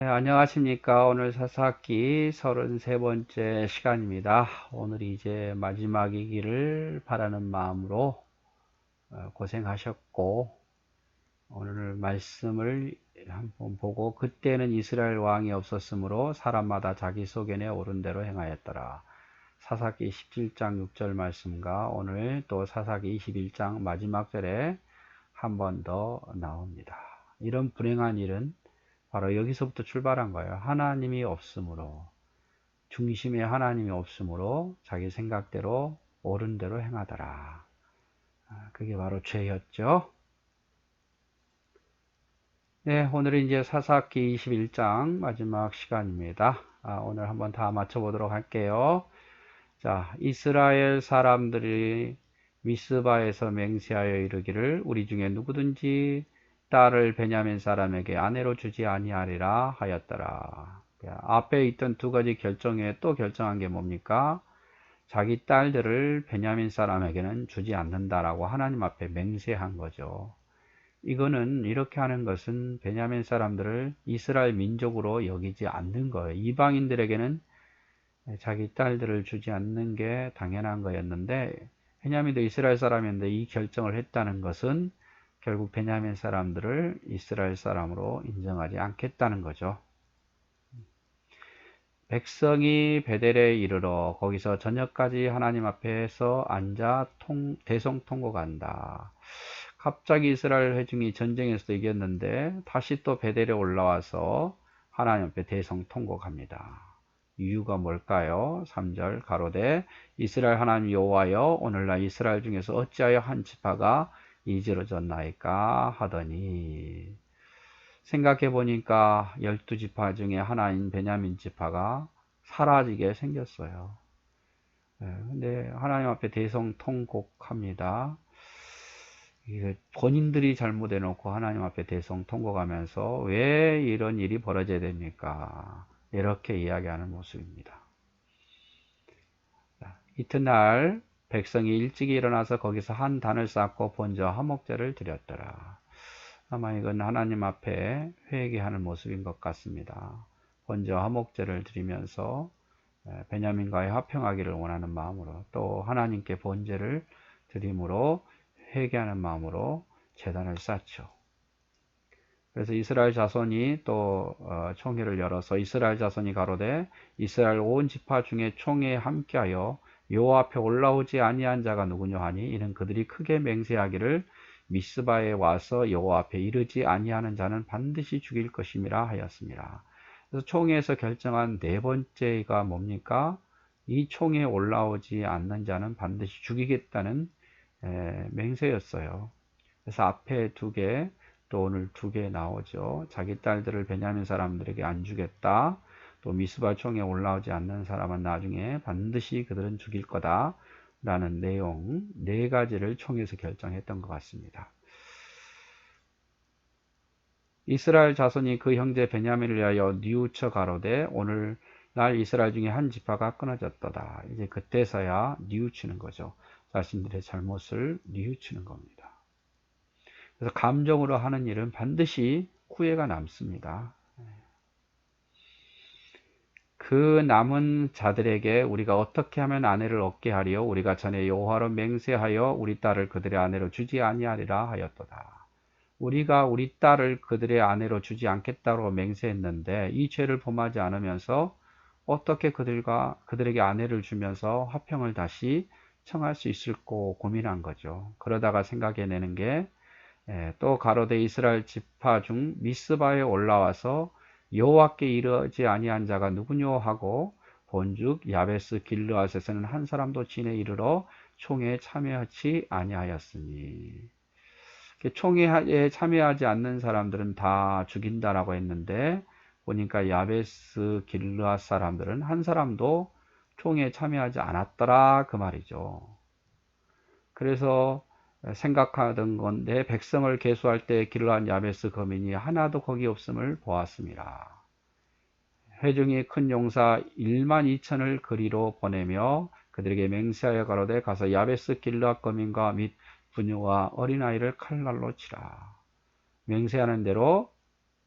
네, 안녕하십니까. 오늘 사사기 33번째 시간입니다. 오늘이 이제 마지막이기를 바라는 마음으로 고생하셨고, 오늘 말씀을 한번 보고, 그때는 이스라엘 왕이 없었으므로 사람마다 자기 소견에 옳은 대로 행하였더라. 사사기 17장 6절 말씀과 오늘 또 사사기 21장 마지막 절에 한 번 더 나옵니다. 이런 불행한 일은 바로 여기서부터 출발한 거예요. 하나님이 없으므로, 중심에 하나님이 없으므로 자기 생각대로 옳은 대로 행하더라. 그게 바로 죄였죠. 네, 오늘은 이제 사사기 21장 마지막 시간입니다. 오늘 한번 다 맞춰보도록 할게요. 자, 이스라엘 사람들이 미스바에서 맹세하여 이르기를 우리 중에 누구든지 딸을 베냐민 사람에게 아내로 주지 아니하리라 하였더라. 앞에 있던 두 가지 결정 외에 또 결정한 게 뭡니까? 자기 딸들을 베냐민 사람에게는 주지 않는다라고 하나님 앞에 맹세한 거죠. 이거는 이렇게 하는 것은 베냐민 사람들을 이스라엘 민족으로 여기지 않는 거예요. 이방인들에게는 자기 딸들을 주지 않는 게 당연한 거였는데, 베냐민도 이스라엘 사람인데 이 결정을 했다는 것은 결국 베냐민 사람들을 이스라엘 사람으로 인정하지 않겠다는 거죠. 백성이 베델에 이르러 거기서 저녁까지 하나님 앞에서 앉아 대성통곡한다. 갑자기 이스라엘 회중이 전쟁에서 이겼는데 다시 또 베델에 올라와서 하나님 앞에 대성통곡합니다. 이유가 뭘까요? 3절 가로되 이스라엘 하나님 여호와여 오늘날 이스라엘 중에서 어찌하여 한 지파가 이지러졌나이까 하더니, 생각해 보니까 12지파 중에 하나인 베냐민 지파가 사라지게 생겼어요. 근데 하나님 앞에 대성통곡합니다. 이게 본인들이 잘못해 놓고 하나님 앞에 대성통곡하면서 왜 이런 일이 벌어져야 됩니까? 이렇게 이야기하는 모습입니다. 이튿날 백성이 일찍이 일어나서 거기서 한 단을 쌓고 번제와 화목제를 드렸더라. 아마 이건 하나님 앞에 회개하는 모습인 것 같습니다. 번제와 화목제를 드리면서 베냐민과의 화평하기를 원하는 마음으로, 또 하나님께 번제를 드림으로 회개하는 마음으로 제단을 쌓죠. 그래서 이스라엘 자손이 또 총회를 열어서 이스라엘 자손이 가로되 이스라엘 온 지파 중에 총회에 함께하여 여호와 앞에 올라오지 아니한 자가 누구냐 하니, 이는 그들이 크게 맹세하기를 미스바에 와서 여호와 앞에 이르지 아니하는 자는 반드시 죽일 것임이라 하였습니다. 그래서 총회에서 결정한 네 번째가 뭡니까? 이 총회에 올라오지 않는 자는 반드시 죽이겠다는 맹세였어요. 그래서 앞에 두 개, 또 오늘 두 개 나오죠. 자기 딸들을 베냐민 사람들에게 안 주겠다. 또 미스바 총에 올라오지 않는 사람은 나중에 반드시 그들은 죽일 거다. 라는 내용 네 가지를 총에서 결정했던 것 같습니다. 이스라엘 자손이 그 형제 베냐민을 위하여 뉘우쳐 가로되 오늘날 이스라엘 중에 한 지파가 끊어졌도다. 이제 그때서야 뉘우치는 거죠. 자신들의 잘못을 뉘우치는 겁니다. 그래서 감정으로 하는 일은 반드시 후회가 남습니다. 그 남은 자들에게 우리가 어떻게 하면 아내를 얻게 하리요? 우리가 전에 여호와로 맹세하여 우리 딸을 그들의 아내로 주지 아니하리라 하였도다. 우리가 우리 딸을 그들의 아내로 주지 않겠다고 맹세했는데 이 죄를 범하지 않으면서 어떻게 그들에게 아내를 주면서 화평을 다시 청할 수 있을까 고민한 거죠. 그러다가 생각해내는 게, 또 가로되 이스라엘 지파 중 미스바에 올라와서 여호와께 이르지 아니한 자가 누구뇨 하고 본즉 야베스 길르앗에서는 한 사람도 진에 이르러 총회에 참여하지 아니하였으니, 총회에 참여하지 않는 사람들은 다 죽인다라고 했는데 보니까 야베스 길르앗 사람들은 한 사람도 총회에 참여하지 않았더라 그 말이죠. 그래서 생각하던 건데 백성을 계수할 때 길르앗 야베스 거민이 하나도 거기 없음을 보았습니다. 회중이 큰 용사 1만 2천을 그리로 보내며 그들에게 맹세하여 가로되 가서 야베스 길르앗 거민과 및 부녀와 어린아이를 칼날로 치라. 맹세하는 대로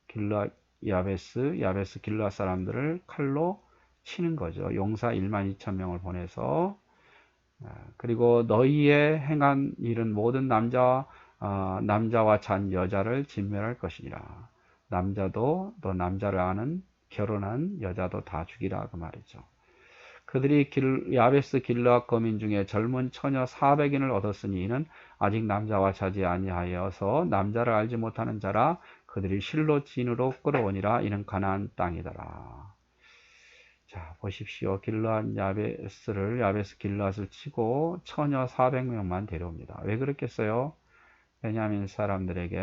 길르앗 야베스 길르앗 사람들을 칼로 치는 거죠. 용사 12,000명을 보내서. 그리고 너희의 행한 일은 모든 남자와 잔 여자를 진멸할 것이니라. 남자도 또 남자를 아는 결혼한 여자도 다 죽이라 그 말이죠. 그들이 야베스 길르앗 거민 중에 젊은 처녀 400인을 얻었으니 이는 아직 남자와 자지 아니하여서 남자를 알지 못하는 자라. 그들이 실로 진으로 끌어오니라. 이는 가나안 땅이더라. 자, 보십시오. 야베스 길르앗을 치고 처녀 400명만 데려옵니다. 왜 그랬겠어요? 베냐민 사람들에게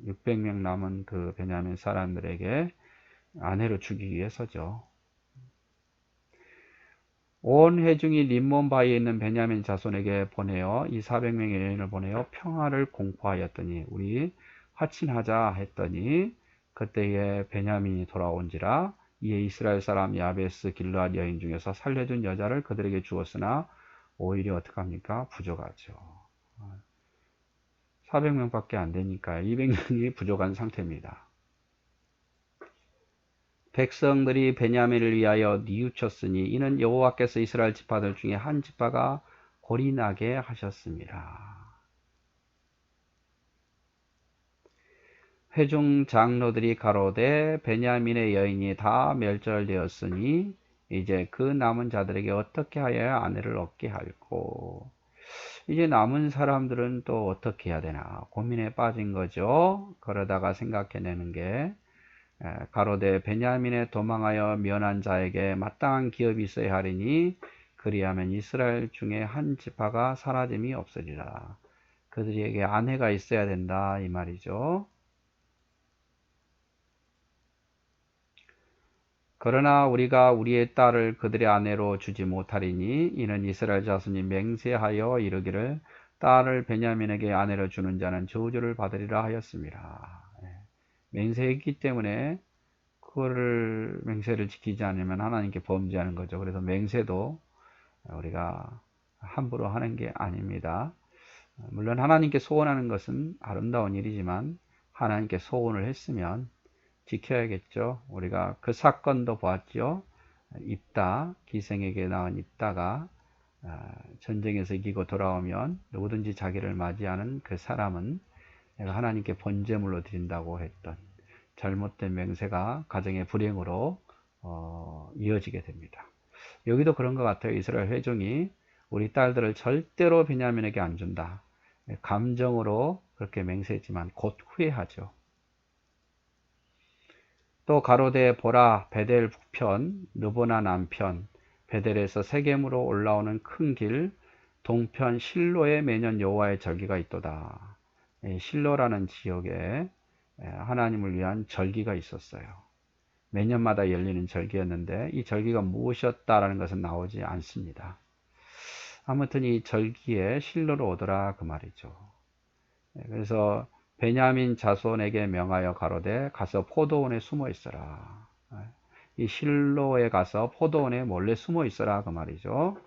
600명 남은 그 베냐민 사람들에게 아내로 주기 위해서죠. 온 회중이 림몬 바위에 있는 베냐민 자손에게 보내어 이 400명의 여인을 보내어 평화를 공포하였더니 우리 화친하자 했더니 그때에 베냐민이 돌아온지라. 이에 이스라엘 사람 야베스 길르앗 여인 중에서 살려준 여자를 그들에게 주었으나 오히려 어떡합니까? 부족하죠. 400명밖에 안 되니까 200명이 부족한 상태입니다. 백성들이 베냐민을 위하여 뉘우쳤으니 이는 여호와께서 이스라엘 지파들 중에 한 지파가 골이 나게 하셨습니다. 회중 장로들이 가로되 베냐민의 여인이 다 멸절되었으니 이제 그 남은 자들에게 어떻게 하여야 아내를 얻게 할꼬. 이제 남은 사람들은 또 어떻게 해야 되나 고민에 빠진 거죠. 그러다가 생각해내는 게 가로되 베냐민에 도망하여 면한 자에게 마땅한 기업이 있어야 하리니 그리하면 이스라엘 중에 한 지파가 사라짐이 없으리라. 그들에게 아내가 있어야 된다 이 말이죠. 그러나 우리가 우리의 딸을 그들의 아내로 주지 못하리니 이는 이스라엘 자손이 맹세하여 이르기를 딸을 베냐민에게 아내로 주는 자는 저주를 받으리라 하였습니다. 맹세했기 때문에 그거를 맹세를 지키지 않으면 하나님께 범죄하는 거죠. 그래서 맹세도 우리가 함부로 하는 게 아닙니다. 물론 하나님께 소원하는 것은 아름다운 일이지만 하나님께 소원을 했으면 지켜야겠죠. 우리가 그 사건도 보았죠. 입다, 기생에게 낳은 입다가 전쟁에서 이기고 돌아오면 누구든지 자기를 맞이하는 그 사람은 내가 하나님께 번제물로 드린다고 했던 잘못된 맹세가 가정의 불행으로 이어지게 됩니다. 여기도 그런 것 같아요. 이스라엘 회중이 우리 딸들을 절대로 베냐민에게 안 준다. 감정으로 그렇게 맹세했지만 곧 후회하죠. 또 가로되 보라 베델 북편 르보나 남편 베델에서 세겜으로 올라오는 큰 길 동편 실로에 매년 여호와의 절기가 있도다. 실로라는 지역에 하나님을 위한 절기가 있었어요. 매년마다 열리는 절기였는데 이 절기가 무엇이었다라는 것은 나오지 않습니다. 아무튼 이 절기에 실로로 오더라 그 말이죠. 그래서 베냐민 자손에게 명하여 가로되 가서 포도원에 숨어 있어라. 이 실로에 가서 포도원에 몰래 숨어 있어라 그 말이죠.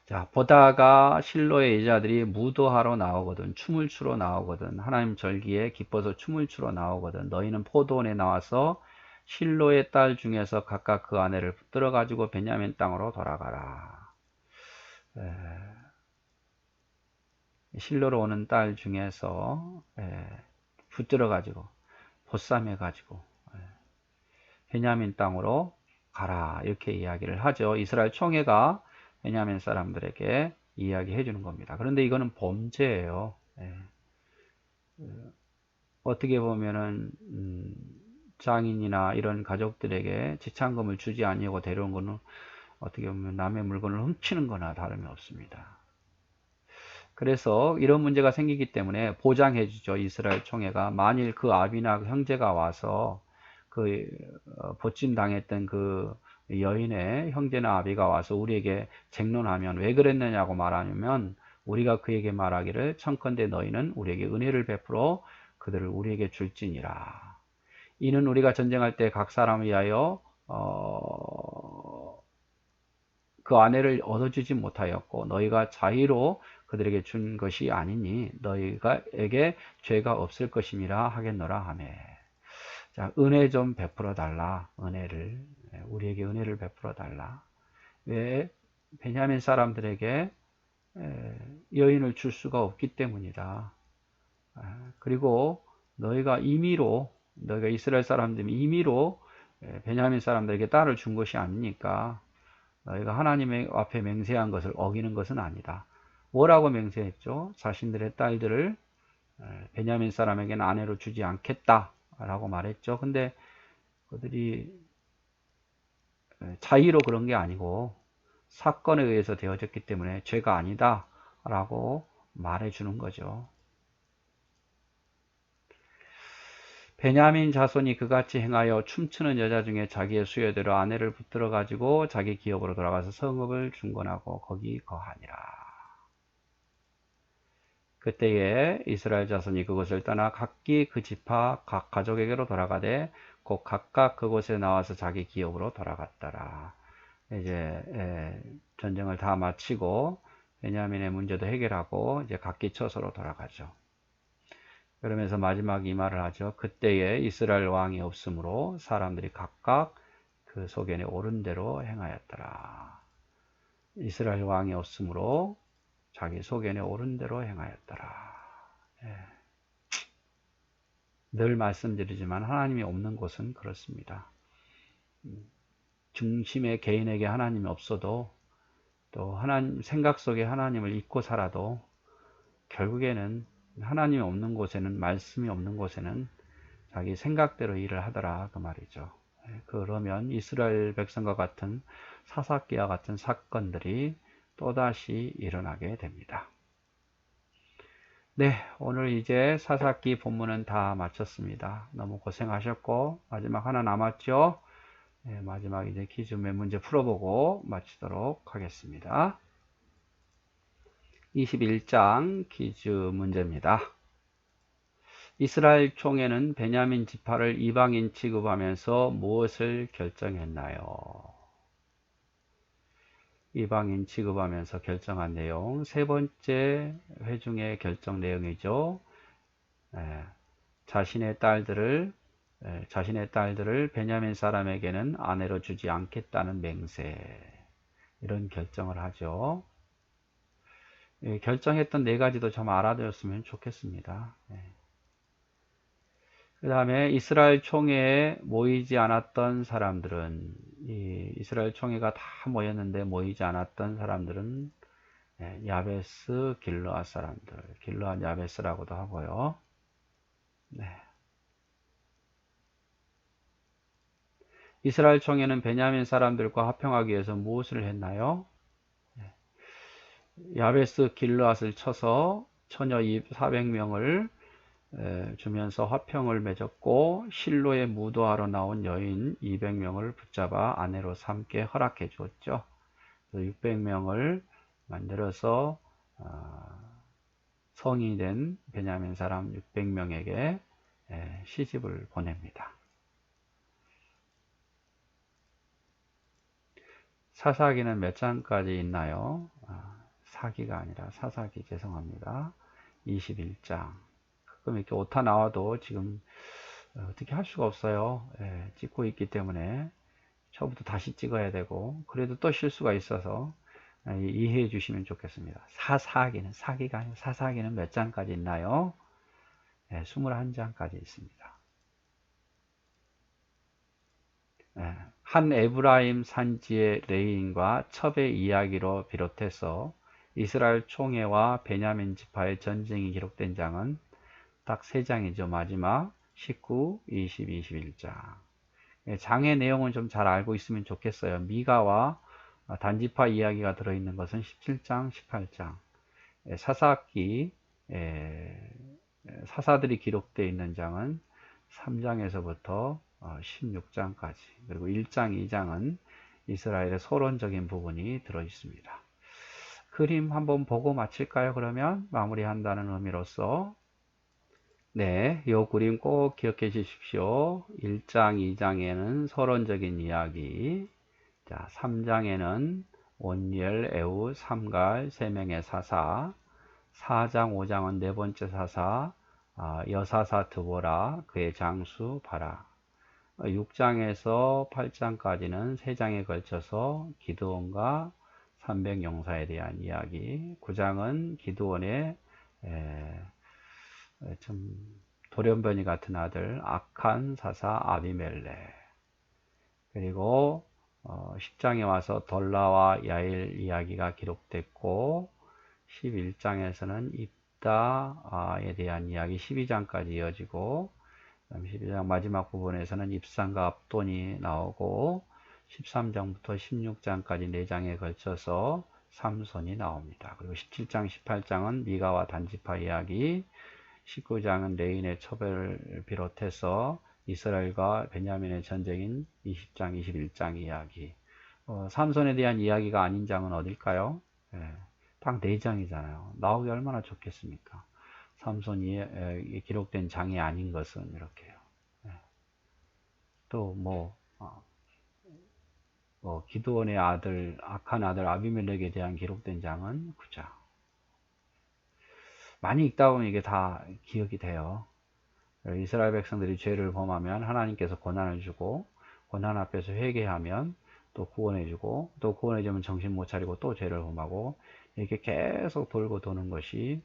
자, 보다가 실로의 여자들이 무도하러 나오거든 춤을 추러 나오거든 하나님 절기에 기뻐서 춤을 추러 나오거든 너희는 포도원에 나와서 실로의 딸 중에서 각각 그 아내를 붙들어 가지고 베냐민 땅으로 돌아가라. 실로로 오는 딸 중에서 붙들어 가지고 보쌈해 가지고 베냐민 땅으로 가라 이렇게 이야기를 하죠. 이스라엘 총회가 베냐민 사람들에게 이야기해 주는 겁니다. 그런데 이거는 범죄예요. 어떻게 보면은 장인이나 이런 가족들에게 지참금을 주지 아니하고 데려온 거는 어떻게 보면 남의 물건을 훔치는 거나 다름이 없습니다. 그래서 이런 문제가 생기기 때문에 보장해 주죠. 이스라엘 총회가 만일 그 아비나 그 형제가 와서 그 보침 당했던 그 여인의 형제나 아비가 와서 우리에게 쟁론하면 왜 그랬느냐고 말하면 우리가 그에게 말하기를 청컨대 너희는 우리에게 은혜를 베풀어 그들을 우리에게 줄지니라. 이는 우리가 전쟁할 때 각 사람을 위하여 그 아내를 얻어주지 못하였고 너희가 자의로 그들에게 준 것이 아니니 너희에게 죄가 없을 것임이라 하겠노라 하매. 자, 은혜 좀 베풀어 달라. 은혜를. 우리에게 은혜를 베풀어 달라. 왜? 베냐민 사람들에게 여인을 줄 수가 없기 때문이다. 그리고 너희가 이스라엘 사람들이 임의로 베냐민 사람들에게 딸을 준 것이 아니니까 너희가 하나님의 앞에 맹세한 것을 어기는 것은 아니다. 뭐라고 맹세했죠? 자신들의 딸들을 베냐민 사람에게는 아내로 주지 않겠다 라고 말했죠. 근데 그들이 자의로 그런 게 아니고 사건에 의해서 되어졌기 때문에 죄가 아니다 라고 말해주는 거죠. 베냐민 자손이 그같이 행하여 춤추는 여자 중에 자기의 수요대로 아내를 붙들어 가지고 자기 기업으로 돌아가서 성읍을 중건하고 거기 거하니라. 그때에 이스라엘 자손이 그곳을 떠나 각기 그 지파 각 가족에게로 돌아가되 곧 각각 그곳에 나와서 자기 기업으로 돌아갔더라. 이제 전쟁을 다 마치고 베냐민의 문제도 해결하고 이제 각기 처소로 돌아가죠. 그러면서 마지막 이 말을 하죠. 그때에 이스라엘 왕이 없으므로 사람들이 각각 그 소견에 옳은 대로 행하였더라. 이스라엘 왕이 없으므로 자기 소견에 옳은 대로 행하였더라. 늘 말씀드리지만 하나님이 없는 곳은 그렇습니다. 중심의 개인에게 하나님이 없어도 또 하나님 생각 속에 하나님을 잊고 살아도 결국에는 하나님이 없는 곳에는, 말씀이 없는 곳에는 자기 생각대로 일을 하더라 그 말이죠. 그러면 이스라엘 백성과 같은 사사기와 같은 사건들이 또다시 일어나게 됩니다. 네, 오늘 이제 사사기 본문은 다 마쳤습니다. 너무 고생하셨고 마지막 하나 남았죠. 네, 마지막 이제 퀴즈 몇 문제 풀어보고 마치도록 하겠습니다. 21장 퀴즈 문제입니다. 이스라엘 총회는 베냐민 지파를 이방인 취급하면서 무엇을 결정했나요? 이방인 취급하면서 결정한 내용, 세 번째 회중의 결정 내용이죠. 자신의 딸들을 베냐민 사람에게는 아내로 주지 않겠다는 맹세, 이런 결정을 하죠. 결정했던 네 가지도 좀 알아두었으면 좋겠습니다. 그 다음에 이스라엘 총회에 모이지 않았던 사람들은, 이스라엘 총회가 다 모였는데 모이지 않았던 사람들은 야베스 길르앗 사람들, 길르앗 야베스라고도 하고요. 이스라엘 총회는 베냐민 사람들과 합평하기 위해서 무엇을 했나요? 야베스 길르앗을 쳐서 처녀 400명을 주면서 화평을 맺었고 실로에 무도하러 나온 여인 200명을 붙잡아 아내로 삼게 허락해 주었죠. 600명을 만들어서 성인이 된 베냐민 사람 600명에게 시집을 보냅니다. 사사기는 몇 장까지 있나요? 사기가 아니라 사사기, 죄송합니다. 21장. 가끔 이렇게 오타 나와도 지금 어떻게 할 수가 없어요. 찍고 있기 때문에 처음부터 다시 찍어야 되고, 그래도 또 실수가 있어서 이해해 주시면 좋겠습니다. 사기가 아니라 사사기는 몇 장까지 있나요? 21장까지 있습니다. 한 에브라임 산지의 레인과 첩의 이야기로 비롯해서 이스라엘 총회와 베냐민 지파의 전쟁이 기록된 장은 딱 3장이죠. 마지막 19, 20, 21장. 장의 내용은 좀 잘 알고 있으면 좋겠어요. 미가와 단지파 이야기가 들어있는 것은 17장, 18장. 사사기, 사사들이 기록되어 있는 장은 3장에서부터 16장까지, 그리고 1장, 2장은 이스라엘의 서론적인 부분이 들어있습니다. 그림 한번 보고 마칠까요? 그러면 마무리한다는 의미로서 네, 이 그림 꼭 기억해 주십시오. 1장, 2장에는 서론적인 이야기, 자, 3장에는 온열, 에우, 삼갈, 3명의 사사, 4장, 5장은 네 번째 사사, 여사사 드보라, 그의 장수 바라. 6장에서 8장까지는 3장에 걸쳐서 기드온과 300 용사에 대한 이야기. 9장은 기드온의 좀 돌연변이 같은 아들 악한 사사 아비멜렉. 그리고 10장에 와서 돌라와 야일 이야기가 기록됐고 11장에서는 입다에 대한 이야기 12장까지 이어지고 12장 마지막 부분에서는 입산과 압돈이 나오고 13장부터 16장까지 4장에 걸쳐서 삼손이 나옵니다. 그리고 17장, 18장은 미가와 단지파 이야기, 19장은 레인의 초별을 비롯해서 이스라엘과 베냐민의 전쟁인 20장, 21장 이야기. 삼손에 대한 이야기가 아닌 장은 어딜까요? 딱 4장이잖아요. 나오기 얼마나 좋겠습니까? 삼손이 기록된 장이 아닌 것은 이렇게요. 또 기드온의 아들, 악한 아들 아비멜렉에 대한 기록된 장은 9장. 많이 읽다 보면 이게 다 기억이 돼요. 이스라엘 백성들이 죄를 범하면 하나님께서 고난을 주고, 고난 앞에서 회개하면 또 구원해주고, 또 구원해주면 정신 못 차리고 또 죄를 범하고, 이렇게 계속 돌고 도는 것이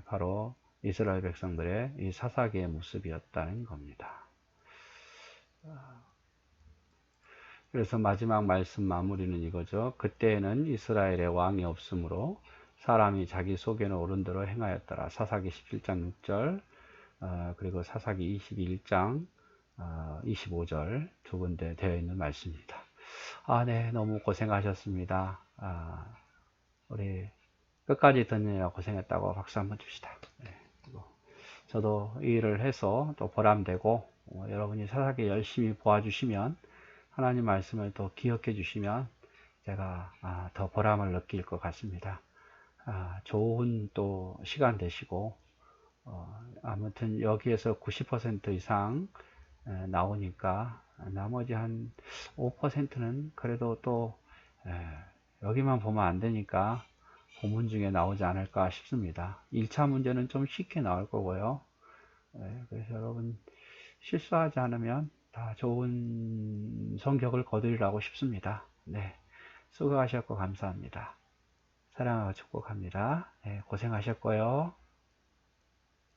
바로 이스라엘 백성들의 이 사사기의 모습이었다는 겁니다. 그래서 마지막 말씀 마무리는 이거죠. 그때에는 이스라엘의 왕이 없으므로 사람이 자기 속에는 옳은 대로 행하였더라. 사사기 17장 6절, 그리고 사사기 21장 25절 두 군데 되어 있는 말씀입니다. 네, 너무 고생하셨습니다. 우리 끝까지 듣느라 고생했다고 박수 한번 줍시다. 네, 저도 이 일을 해서 또 보람되고, 여러분이 사사기 열심히 보아주시면, 하나님 말씀을 또 기억해 주시면 제가 더 보람을 느낄 것 같습니다. 좋은 또 시간 되시고, 아무튼 여기에서 90% 이상 나오니까 나머지 한 5%는 그래도 또 여기만 보면 안 되니까 본문 중에 나오지 않을까 싶습니다. 1차 문제는 좀 쉽게 나올 거고요. 그래서 여러분 실수하지 않으면 다 좋은 성적을 거두리라고 싶습니다. 네, 수고하셨고 감사합니다. 사랑하고 축복합니다. 네, 고생하셨고요.